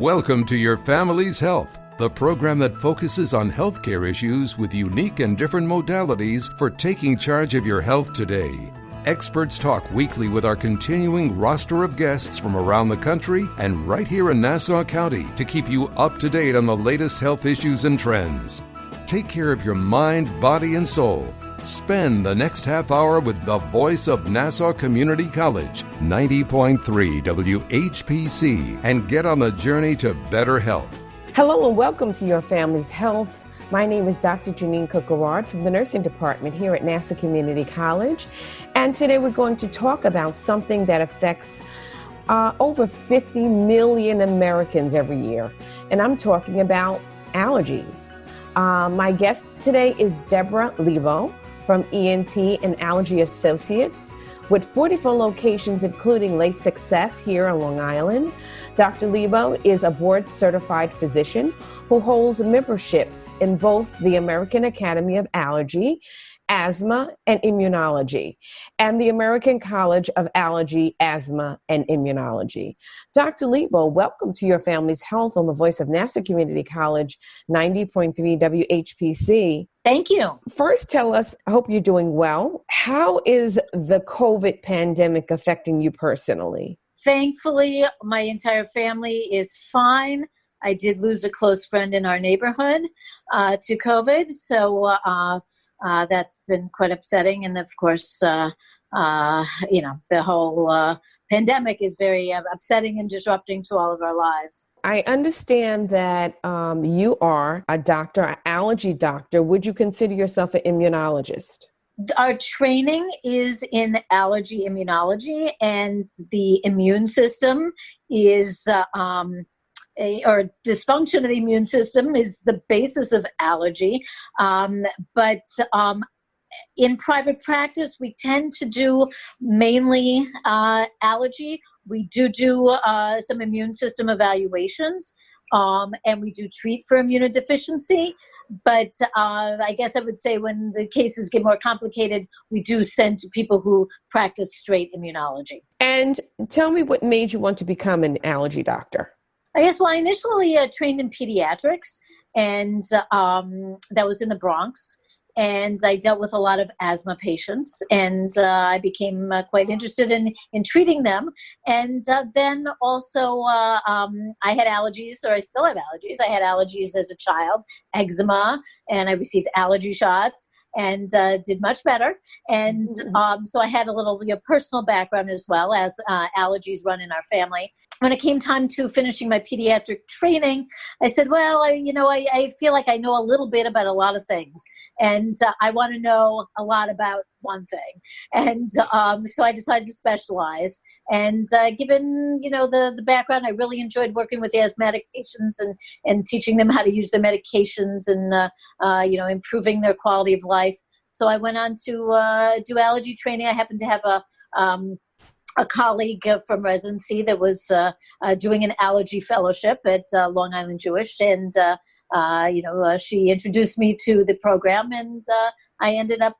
Welcome to Your Family's Health, the program that focuses on healthcare issues with unique and different modalities for taking charge of your health today. Experts talk weekly with our continuing roster of guests from around the country and right here in Nassau County to keep you up to date on the latest health issues and trends. Take care of your mind, body, and soul. Spend the next half hour with the voice of Nassau Community College, 90.3 WHPC, and get on the journey to better health. Hello and welcome to Your Family's Health. My name is Dr. Janine Cook-Garrard from the nursing department here at Nassau Community College. And today we're going to talk about something that affects over 50 million Americans every year. And I'm talking about allergies. My guest today is Deborah Lebo from ENT and Allergy Associates, with 44 locations, including Lake Success here on Long Island. Dr. Lebo is a board-certified physician who holds memberships in both the American Academy of Allergy, Asthma, and Immunology, and the American College of Allergy, Asthma, and Immunology. Dr. Lebo, welcome to Your Family's Health on the voice of Nassau Community College, 90.3 WHPC. Thank you. First, tell us, I hope you're doing well. How is the COVID pandemic affecting you personally? Thankfully, my entire family is fine. I did lose a close friend in our neighborhood to COVID, so that's been quite upsetting. And of course, the whole pandemic is very upsetting and disrupting to all of our lives. I understand that you are a doctor, an allergy doctor. Would you consider yourself an immunologist? Our training is in allergy immunology, and the immune system is, or dysfunction of the immune system is the basis of allergy. But in private practice, we tend to do mainly allergy. We do some immune system evaluations, and we do treat for immunodeficiency. But I guess I would say when the cases get more complicated, we do send to people who practice straight immunology. And tell me what made you want to become an allergy doctor? I guess, well, I initially trained in pediatrics, and that was in the Bronx. And I dealt with a lot of asthma patients, and I became quite interested in treating them. And then also I had allergies, or I still have allergies. I had allergies as a child, eczema, and I received allergy shots and did much better. And so I had a little personal background as well, as allergies run in our family. When it came time to finishing my pediatric training, I said, well, I feel like I know a little bit about a lot of things. And I want to know a lot about one thing. And so I decided to specialize. And given, the background, I really enjoyed working with asthmatic patients and teaching them how to use their medications and, improving their quality of life. So I went on to do allergy training. I happened to have a colleague from residency that was doing an allergy fellowship at Long Island Jewish. And she introduced me to the program, and I ended up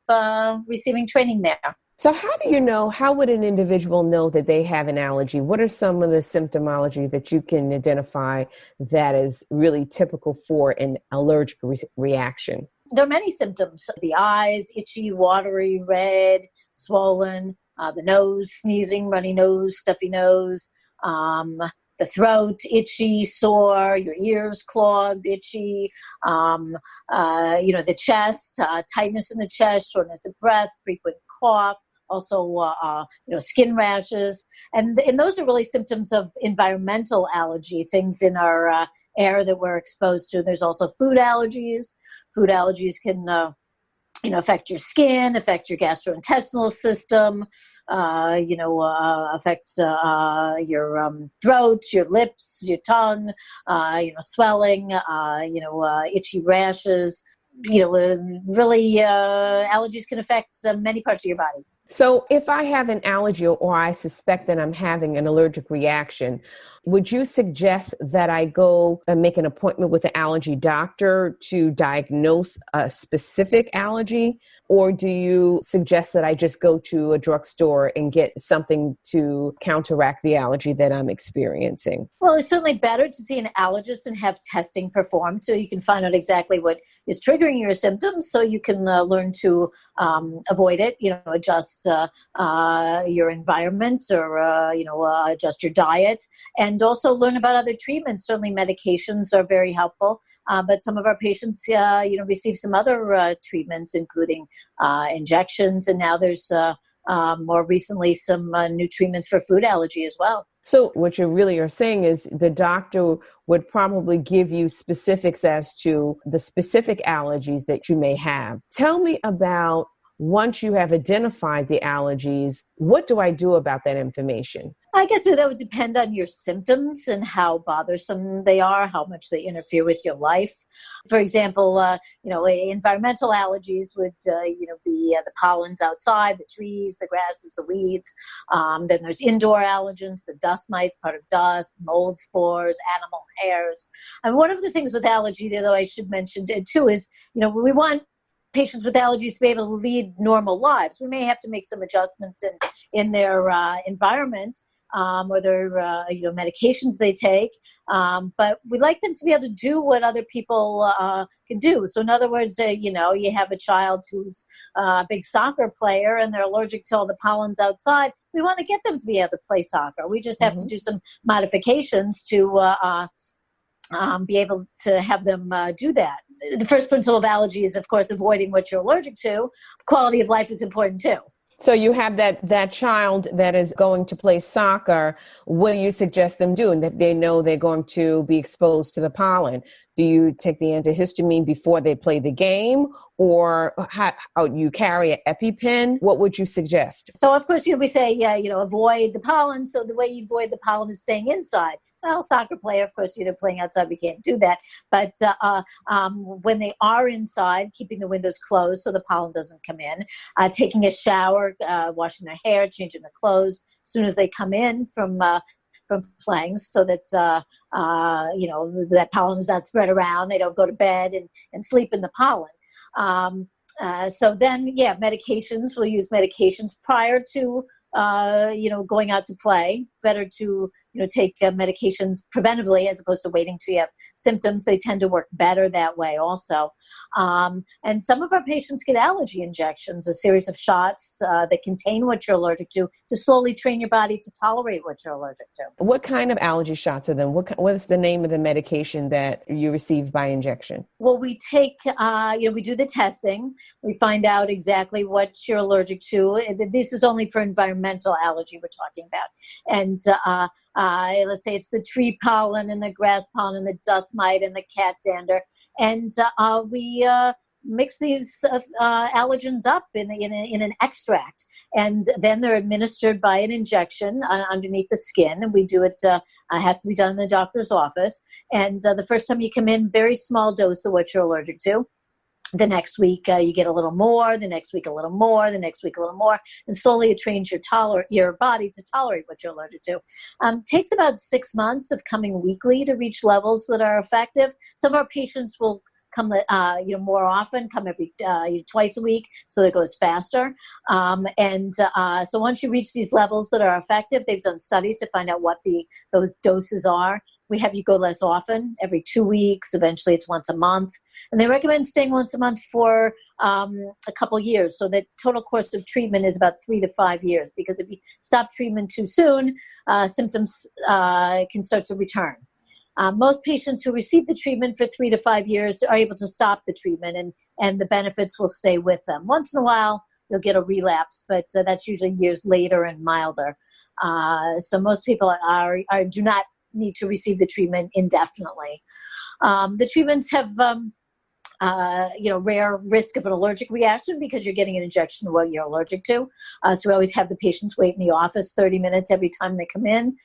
receiving training there. So how would an individual know that they have an allergy? What are some of the symptomology that you can identify that is really typical for an allergic reaction? There are many symptoms. The eyes, itchy, watery, red, swollen, the nose, sneezing, runny nose, stuffy nose, the throat, itchy, sore, your ears clogged, itchy, the chest, tightness in the chest, shortness of breath, frequent cough, also, skin rashes. And those are really symptoms of environmental allergy, things in our air that we're exposed to. There's also food allergies. Food allergies can affect your skin, affect your gastrointestinal system, affect your throat, your lips, your tongue, swelling, itchy rashes. Really, allergies can affect many parts of your body. So if I have an allergy or I suspect that I'm having an allergic reaction, Would you suggest that I go and make an appointment with an allergy doctor to diagnose a specific allergy? Or do you suggest that I just go to a drugstore and get something to counteract the allergy that I'm experiencing? Well, it's certainly better to see an allergist and have testing performed so you can find out exactly what is triggering your symptoms so you can learn to avoid it, adjust your environment or, adjust your diet, and also learn about other treatments. Certainly medications are very helpful, but some of our patients, receive some other treatments, including injections, and now there's more recently some new treatments for food allergy as well. So what you really are saying is the doctor would probably give you specifics as to the specific allergies that you may have. Tell me about, once you have identified the allergies, what do I do about that information? I guess that would depend on your symptoms and how bothersome they are, how much they interfere with your life. For example, environmental allergies would, be the pollens outside, the trees, the grasses, the weeds. Then there's indoor allergens, the dust mites, part of dust, mold spores, animal hairs. And one of the things with allergy, though, I should mention too, is, we want patients with allergies to be able to lead normal lives. We may have to make some adjustments in their environment, or their medications they take, but we like them to be able to do what other people can do. So in other words, you have a child who's a big soccer player and they're allergic to all the pollens outside. We want to get them to be able to play soccer. We just have to do some modifications to be able to have them do that. The first principle of allergy is, of course, avoiding what you're allergic to. Quality of life is important too. So you have that child that is going to play soccer. What do you suggest them doing if they know they're going to be exposed to the pollen? Do you take the antihistamine before they play the game, or how you carry an EpiPen? What would you suggest? So, of course, we say, avoid the pollen. So the way you avoid the pollen is staying inside. Well, soccer player, of course, playing outside, we can't do that. But when they are inside, keeping the windows closed so the pollen doesn't come in, taking a shower, washing their hair, changing their clothes as soon as they come in from playing, so that that pollen is not spread around. They don't go to bed and sleep in the pollen. So then, medications. We'll use medications prior to going out to play. Better to take medications preventively as opposed to waiting till you have symptoms. They tend to work better that way also. And some of our patients get allergy injections, a series of shots that contain what you're allergic to slowly train your body to tolerate what you're allergic to. What kind of allergy shots are them? What is the name of the medication that you receive by injection? Well, we take, we do the testing. We find out exactly what you're allergic to. This is only for environmental allergy we're talking about. And let's say it's the tree pollen and the grass pollen and the dust mite and the cat dander. And we mix these allergens up in an extract. And then they're administered by an injection underneath the skin. And we do it, has to be done in the doctor's office. And the first time you come in, very small dose of what you're allergic to. The next week, you get a little more, the next week a little more, the next week a little more, and slowly it trains your body to tolerate what you're allergic to. Takes about 6 months of coming weekly to reach levels that are effective. Some of our patients will come more often, come every twice a week, so it goes faster. So once you reach these levels that are effective, they've done studies to find out what those doses are. We have you go less often, every 2 weeks. Eventually it's once a month. And they recommend staying once a month for a couple years. So the total course of treatment is about 3 to 5 years, because if you stop treatment too soon, symptoms can start to return. Most patients who receive the treatment for 3 to 5 years are able to stop the treatment, and the benefits will stay with them. Once in a while, you'll get a relapse, but that's usually years later and milder. So most people do not need to receive the treatment indefinitely. The treatments have rare risk of an allergic reaction because you're getting an injection of what you're allergic to. So we always have the patients wait in the office 30 minutes every time they come in.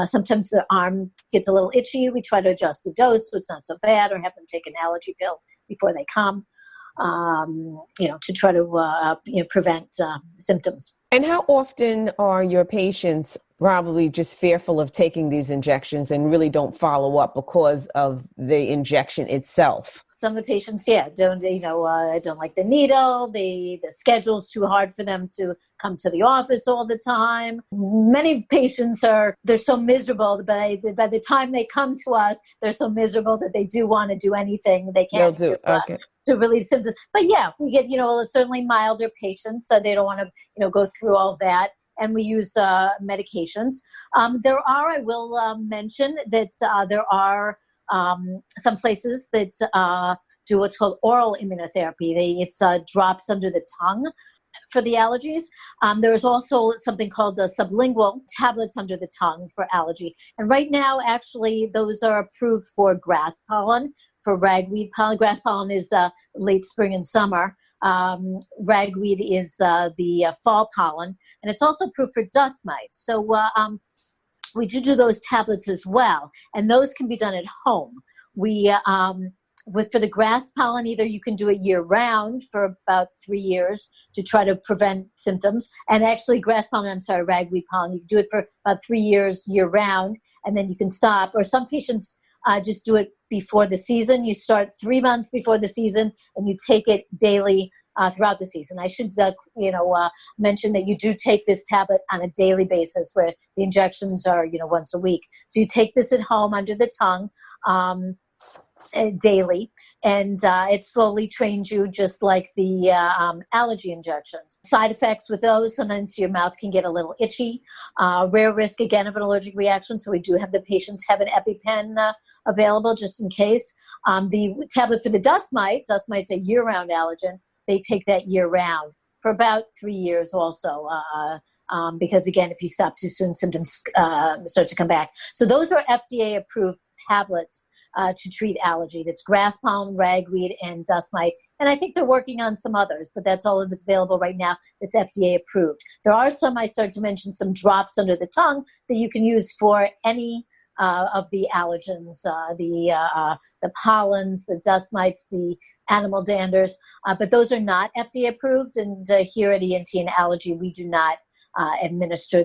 Sometimes the arm gets a little itchy. We try to adjust the dose so it's not so bad, or have them take an allergy pill before they come, to try to prevent symptoms. And how often are your patients probably just fearful of taking these injections and really don't follow up because of the injection itself. Some of the patients, don't like the needle. The schedule's too hard for them to come to the office all the time. Many patients they're so miserable, but by the time they come to us, they're so miserable that they do want to do anything they can to relieve symptoms. But we get, certainly milder patients, so they don't want to, go through all that. And we use medications. I will mention that there are some places that do what's called oral immunotherapy. It's drops under the tongue for the allergies. There's also something called sublingual tablets under the tongue for allergy. And right now, actually, those are approved for grass pollen, for ragweed pollen. Grass pollen is late spring and summer. Ragweed is the fall pollen, and it's also approved for dust mites. So we do those tablets as well, and those can be done at home. For the grass pollen, either you can do it year round for about 3 years to try to prevent symptoms, and actually ragweed pollen, you can do it for about 3 years year round, and then you can stop. Or some patients just do it before the season. You start 3 months before the season, and you take it daily throughout the season. I should, mention that you do take this tablet on a daily basis, where the injections are, once a week. So you take this at home under the tongue daily, and it slowly trains you, just like the allergy injections. Side effects with those: sometimes your mouth can get a little itchy. Rare risk, again, of an allergic reaction. So we do have the patients have an EpiPen available just in case. The tablet for the dust mite's a year-round allergen. They take that year-round for about 3 years also, because, again, if you stop too soon, symptoms start to come back. So those are FDA-approved tablets to treat allergy. That's grass pollen, ragweed, and dust mite. And I think they're working on some others, but that's all that's available right now that's FDA-approved. There are some, I started to mention, some drops under the tongue that you can use for any of the allergens, the pollens, the dust mites, the animal danders, but those are not FDA approved. And here at ENT and Allergy, we do not administer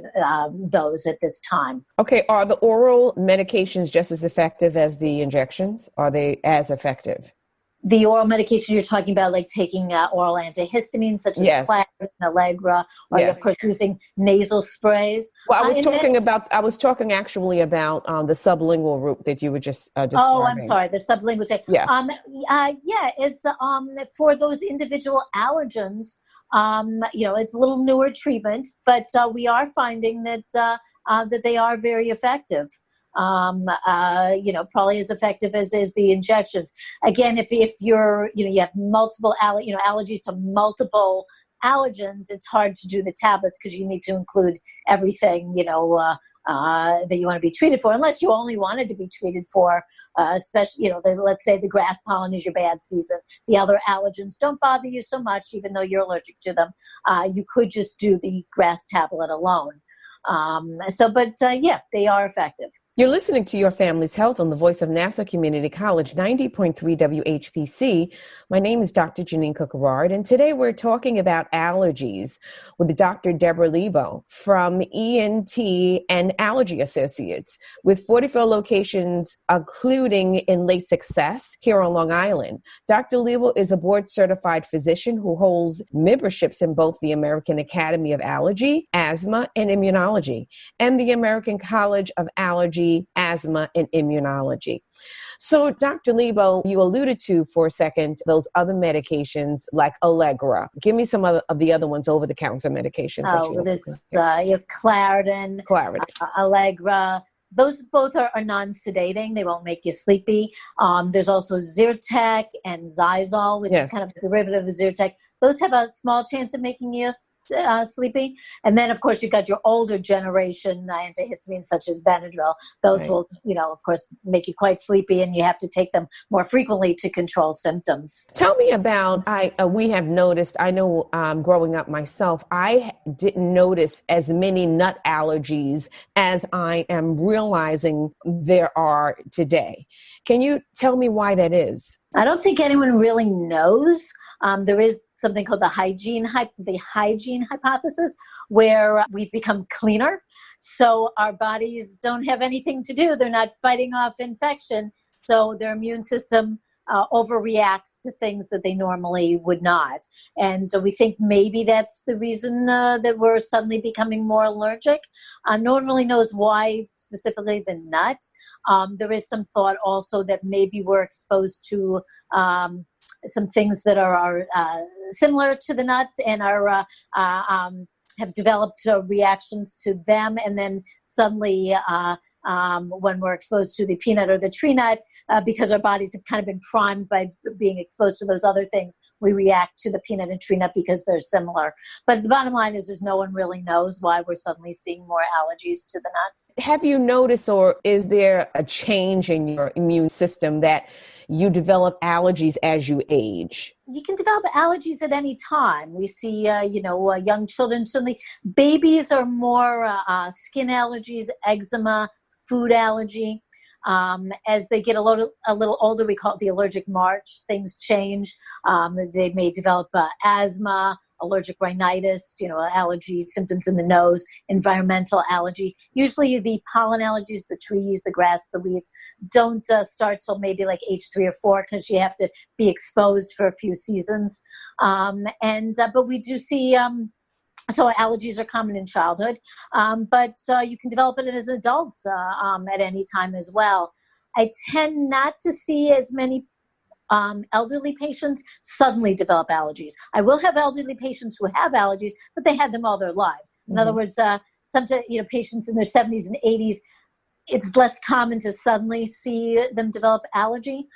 those at this time. Okay, are the oral medications just as effective as the injections? Are they as effective? The oral medication you're talking about, like taking oral antihistamines such as Claritin, Allegra, or of course using nasal sprays. Well, I was talking actually about the sublingual route that you were just describing. Oh, I'm sorry, the sublingual. It's for those individual allergens. It's a little newer treatment, but we are finding that they are very effective. Probably as effective as is the injections. Again, if you're, you have multiple allergies to multiple allergens, it's hard to do the tablets because you need to include everything, that you want to be treated for, unless you only wanted to be treated for, especially, let's say the grass pollen is your bad season. The other allergens don't bother you so much, even though you're allergic to them. You could just do the grass tablet alone. They are effective. You're listening to Your Family's Health on the voice of Nassau Community College, 90.3 WHPC. My name is Dr. Janine Cook-Garrard, and today we're talking about allergies with Dr. Deborah Lebo from ENT and Allergy Associates, with 44 locations, including in Lake Success here on Long Island. Dr. Lebo is a board-certified physician who holds memberships in both the American Academy of Allergy, Asthma, and Immunology, and the American College of Allergy, Asthma, and Immunology. So, Dr. Lebo, you alluded to for a second those other medications like Allegra. Give me some of the other ones, over-the-counter medications. Claritin, Allegra. Those both are non-sedating. They won't make you sleepy. There's also Zyrtec and Xyzal, which is kind of a derivative of Zyrtec. Those have a small chance of making you sleepy. And then, of course, you've got your older generation antihistamines such as Benadryl. Those will, of course, make you quite sleepy, and you have to take them more frequently to control symptoms. Tell me about, we have noticed, I know growing up myself, I didn't notice as many nut allergies as I am realizing there are today. Can you tell me why that is? I don't think anyone really knows. There is something called the hygiene hypothesis, where we've become cleaner. So our bodies don't have anything to do. They're not fighting off infection. So their immune system overreacts to things that they normally would not. And we think maybe that's the reason that we're suddenly becoming more allergic. No one really knows why, specifically the nut. There is some thought also that maybe we're exposed to some things that are similar to the nuts and are have developed reactions to them, and then suddenly when we're exposed to the peanut or the tree nut, because our bodies have kind of been primed by being exposed to those other things, we react to the peanut and tree nut because they're similar. But the bottom line is no one really knows why we're suddenly seeing more allergies to the nuts. Have you noticed, or is there a change in your immune system that you develop allergies as you age? You can develop allergies at any time. We see, young children, certainly babies are more skin allergies, eczema, food allergy. As they get a little older, we call it the allergic march. Things change. They may develop asthma, allergic rhinitis, allergy symptoms in the nose, environmental allergy. Usually the pollen allergies, the trees, the grass, the weeds, don't start till maybe like age 3 or 4 because you have to be exposed for a few seasons. But we do see so allergies are common in childhood, but you can develop it as an adult at any time as well. I tend not to see as many elderly patients suddenly develop allergies. I will have elderly patients who have allergies, but they had them all their lives. In other words, sometimes patients in their 70s and 80s, it's less common to suddenly see them develop allergy.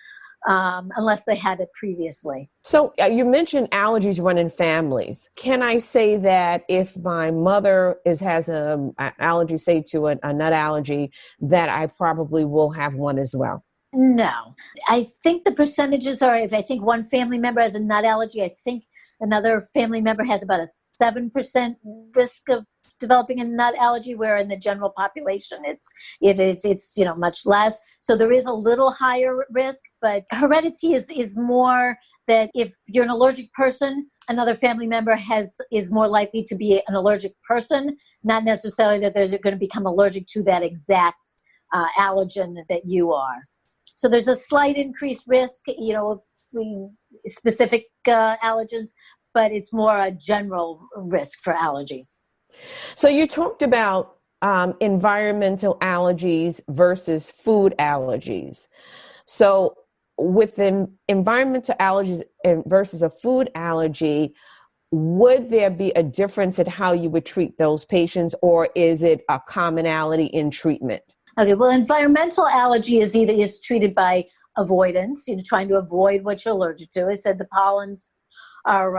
Unless they had it previously. So you mentioned allergies run in families. Can I say that if my mother has an allergy, say to a nut allergy, that I probably will have one as well? No. I think the percentages are, if I think one family member has a nut allergy, I think another family member has about a 7% risk of developing a nut allergy, where in the general population it's much less. So there is a little higher risk, but heredity is more that if you're an allergic person, another family member is more likely to be an allergic person, not necessarily that they're going to become allergic to that exact allergen that you are. So there's a slight increased risk, of specific allergens, but it's more a general risk for allergy. So you talked about environmental allergies versus food allergies. So with environmental allergies versus a food allergy, would there be a difference in how you would treat those patients, or is it a commonality in treatment? Okay, well, environmental allergy is treated by avoidance, trying to avoid what you're allergic to. I said the pollens are,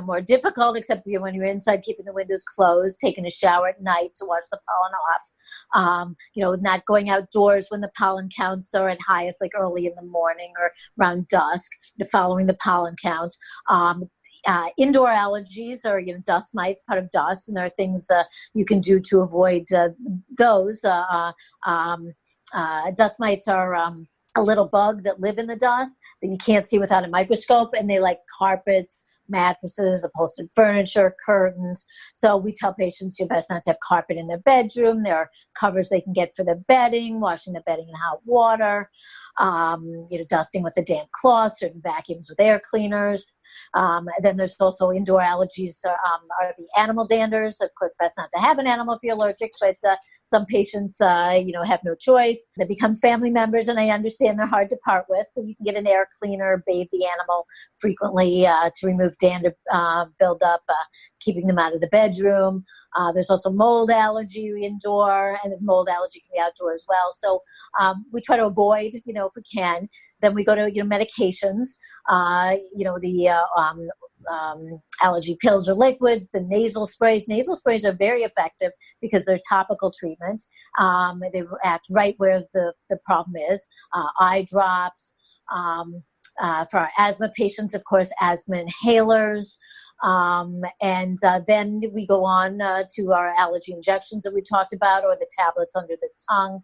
more difficult, except when you're inside, keeping the windows closed, taking a shower at night to wash the pollen off, not going outdoors when the pollen counts are at highest, like early in the morning or around dusk, following the pollen counts. Indoor allergies are, dust mites, part of dust, and there are things you can do to avoid those. Dust mites are a little bug that live in the dust that you can't see without a microscope, and they like carpets, mattresses, upholstered furniture, curtains. So we tell patients you're best not to have carpet in their bedroom. There are covers they can get for their bedding, washing the bedding in hot water, dusting with a damp cloth, certain vacuums with air cleaners. Then there's also indoor allergies are the animal danders. Of course, best not to have an animal if you're allergic, but some patients, have no choice. They become family members, and I understand they're hard to part with, but you can get an air cleaner, bathe the animal frequently to remove dander buildup, keeping them out of the bedroom. There's also mold allergy indoor, and mold allergy can be outdoor as well. So we try to avoid, if we can. Then we go to, medications, allergy pills or liquids, the nasal sprays. Nasal sprays are very effective because they're topical treatment. They act right where the problem is. Eye drops. For our asthma patients, of course, asthma inhalers. And then we go on to our allergy injections that we talked about, or the tablets under the tongue.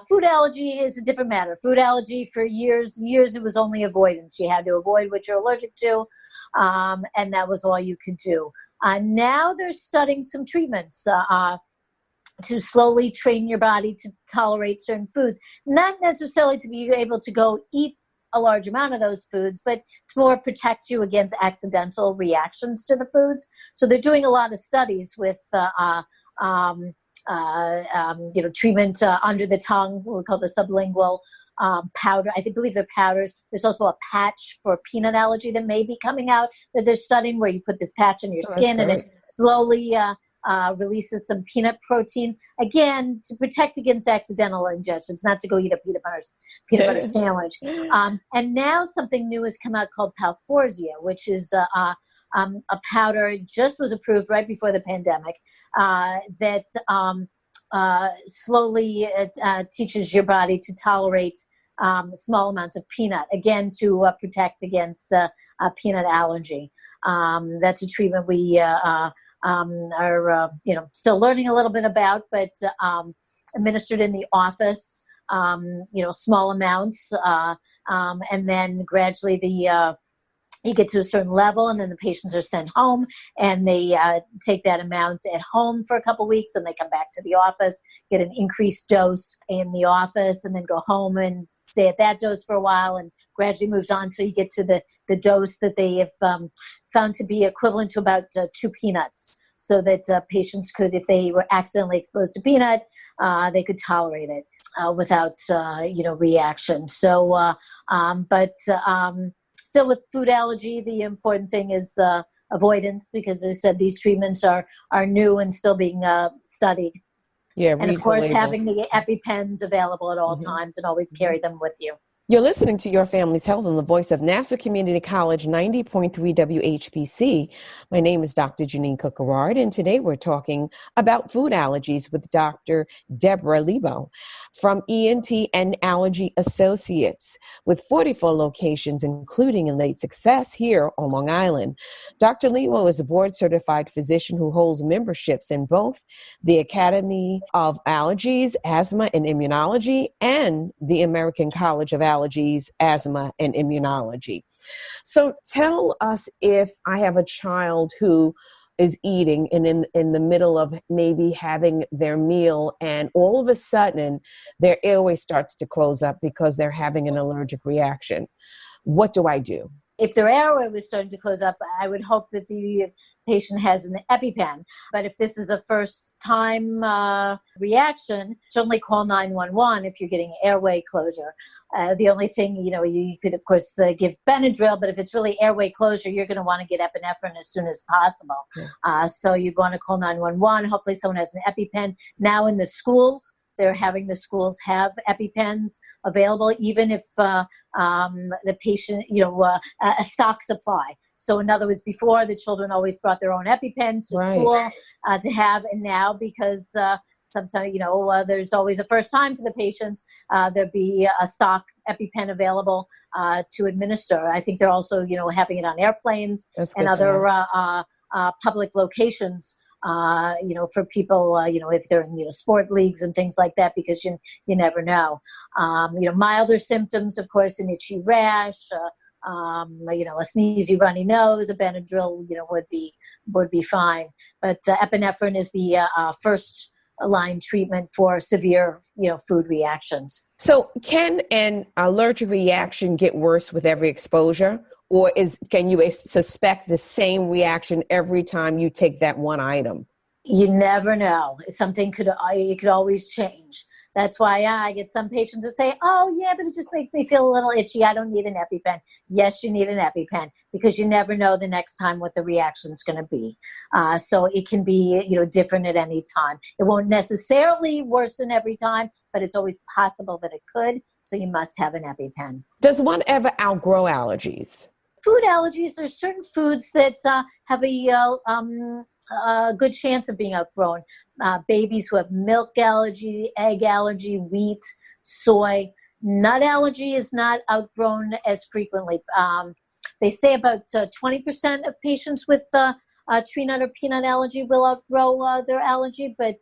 Food allergy is a different matter. Food allergy, for years, it was only avoidance. You had to avoid what you're allergic to, and that was all you could do. Now they're studying some treatments. to slowly train your body to tolerate certain foods, not necessarily to be able to go eat a large amount of those foods, but to more protect you against accidental reactions to the foods. So they're doing a lot of studies with treatment under the tongue, what we call the sublingual powder. I believe they're powders. There's also a patch for peanut allergy that may be coming out that they're studying, where you put this patch on your skin and it slowly releases some peanut protein, again, to protect against accidental ingestions, not to go eat a peanut butter sandwich. And now something new has come out called Palforzia, which is a powder. It just was approved right before the pandemic, that slowly teaches your body to tolerate small amounts of peanut, again, to protect against a peanut allergy. That's a treatment we are still learning a little bit about, but administered in the office, small amounts, and then gradually you get to a certain level, and then the patients are sent home, and they take that amount at home for a couple weeks, and they come back to the office, get an increased dose in the office, and then go home and stay at that dose for a while, and gradually moves on till you get to the dose that they have found to be equivalent to about 2 peanuts, so that patients could, if they were accidentally exposed to peanut, they could tolerate it without reaction. So, still with food allergy, the important thing is avoidance, because as I said, these treatments are new and still being studied. Yeah, and of course, having the EpiPens available at all times, and always carry them with you. You're listening to Your Family's Health on the voice of Nassau Community College 90.3 WHPC. My name is Dr. Janine Cook-Garrard, and today we're talking about food allergies with Dr. Deborah Lebo from ENT and Allergy Associates, with 44 locations, including in Lake Success here on Long Island. Dr. Lebo is a board-certified physician who holds memberships in both the Academy of Allergies, Asthma, and Immunology and the American College of Allergies, Asthma, and Immunology. So tell us, if I have a child who is eating and in the middle of maybe having their meal, and all of a sudden their airway starts to close up because they're having an allergic reaction. What do I do? If their airway was starting to close up, I would hope that the patient has an EpiPen. But if this is a first-time reaction, certainly call 911 if you're getting airway closure. The only thing, you could, of course, give Benadryl, but if it's really airway closure, you're going to want to get epinephrine as soon as possible. Yeah. So you'd want to call 911. Hopefully someone has an EpiPen. Now in the schools, they're having the schools have EpiPens available, even if the patient, a stock supply. So in other words, before, the children always brought their own EpiPens to school to have, and now, because sometimes, there's always a first time for the patients, there'd be a stock EpiPen available to administer. I think they're also, having it on airplanes and other public locations. For people, if they're in, sport leagues and things like that, because you never know. Milder symptoms, of course, an itchy rash, a sneezy, runny nose, a Benadryl, would be fine. But epinephrine is the first line treatment for severe, food reactions. So can an allergic reaction get worse with every exposure? Or can you suspect the same reaction every time you take that one item? You never know. It could always change. That's why I get some patients that say, oh, yeah, but it just makes me feel a little itchy. I don't need an EpiPen. Yes, you need an EpiPen, because you never know the next time what the reaction's going to be. So it can be, different at any time. It won't necessarily worsen every time, but it's always possible that it could. So you must have an EpiPen. Does one ever outgrow allergies? Food allergies, there's certain foods that have a good chance of being outgrown. Babies who have milk allergy, egg allergy, wheat, soy. Nut allergy is not outgrown as frequently. They say about 20% of patients with tree nut or peanut allergy will outgrow their allergy, but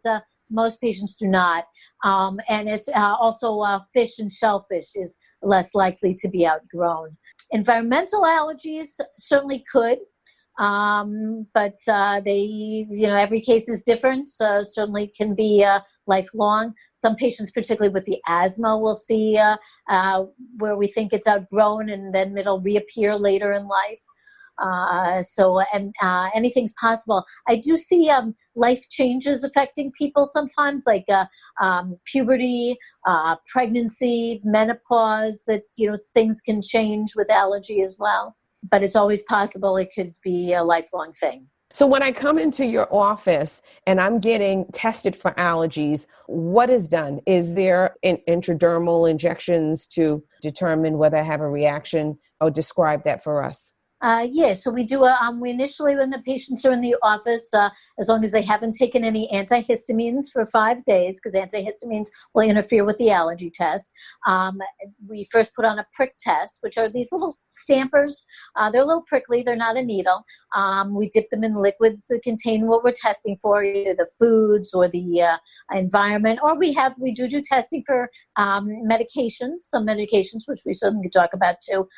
most patients do not. And it's also fish and shellfish is less likely to be outgrown. Environmental allergies certainly could. But every case is different. Certainly can be lifelong. Some patients, particularly with the asthma, will see where we think it's outgrown and then it'll reappear later in life. Anything's possible. I do see life changes affecting people sometimes, like puberty, pregnancy, menopause, that, things can change with allergy as well. But it's always possible it could be a lifelong thing. So when I come into your office and I'm getting tested for allergies, what is done? Is there intradermal injections to determine whether I have a reaction? Or describe that for us. So we do we initially, when the patients are in the office, as long as they haven't taken any antihistamines for 5 days, because antihistamines will interfere with the allergy test, we first put on a prick test, which are these little stampers. They're a little prickly. They're not a needle. We dip them in liquids that contain what we're testing for, either the foods or the environment, or we do testing for medications, some medications, which we certainly could talk about too.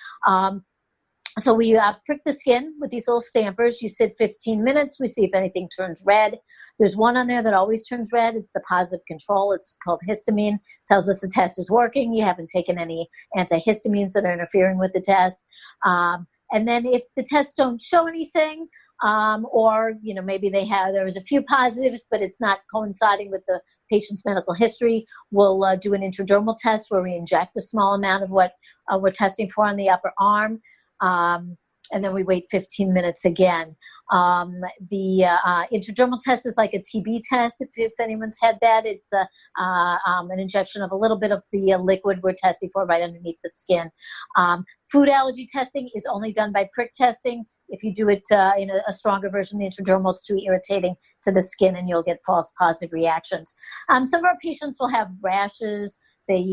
So we prick the skin with these little stampers. You sit 15 minutes. We see if anything turns red. There's one on there that always turns red. It's the positive control. It's called histamine. It tells us the test is working. You haven't taken any antihistamines that are interfering with the test. And then if the tests don't show anything, or maybe there was a few positives, but it's not coinciding with the patient's medical history, we'll do an intradermal test where we inject a small amount of what we're testing for on the upper arm. And then we wait 15 minutes again. The intradermal test is like a TB test. If anyone's had that, it's an injection of a little bit of the liquid we're testing for right underneath the skin. Food allergy testing is only done by prick testing. If you do it in a stronger version, the intradermal, it's too irritating to the skin and you'll get false positive reactions. Some of our patients will have rashes. They're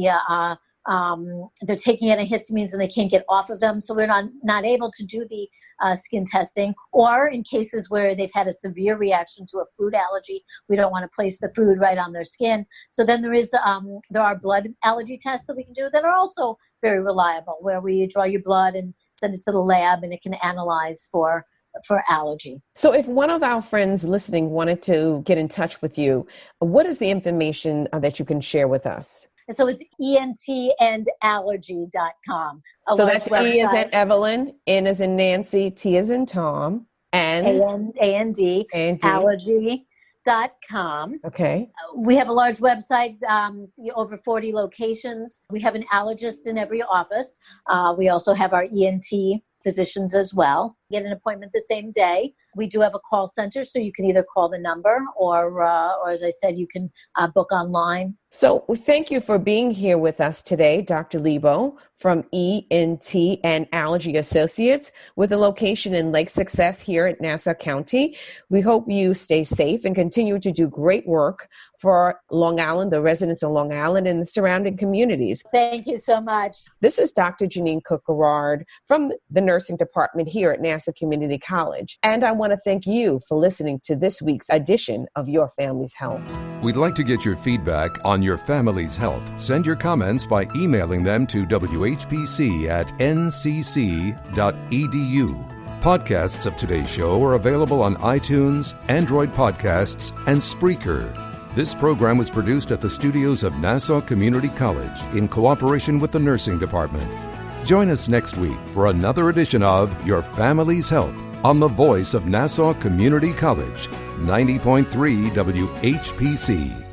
taking antihistamines and they can't get off of them, so we're not able to do the skin testing. Or in cases where they've had a severe reaction to a food allergy, we don't want to place the food right on their skin. So then there are blood allergy tests that we can do that are also very reliable, where we draw your blood and send it to the lab and it can analyze for allergy. So if one of our friends listening wanted to get in touch with you, what is the information that you can share with us? So it's entandallergy.com. So that's website. E as in Evelyn, N as in Nancy, T as in Tom, and A-N-D, allergy.com. Okay. We have a large website, over 40 locations. We have an allergist in every office. We also have our ENT physicians as well. Get an appointment the same day. We do have a call center, so you can either call the number or as I said, you can book online. So thank you for being here with us today, Dr. Lebo from ENT and Allergy Associates with a location in Lake Success here at Nassau County. We hope you stay safe and continue to do great work for Long Island, the residents of Long Island and the surrounding communities. Thank you so much. This is Dr. Janine Cook-Garrard from the nursing department here at Nassau Community College. And I want to thank you for listening to this week's edition of Your Family's Health. We'd like to get your feedback on your family's health. Send your comments by emailing them to whpc@ncc.edu. Podcasts of today's show are available on iTunes, Android Podcasts, and Spreaker. This program was produced at the studios of Nassau Community College in cooperation with the nursing department. Join us next week for another edition of Your Family's Health on the voice of Nassau Community College, 90.3 WHPC.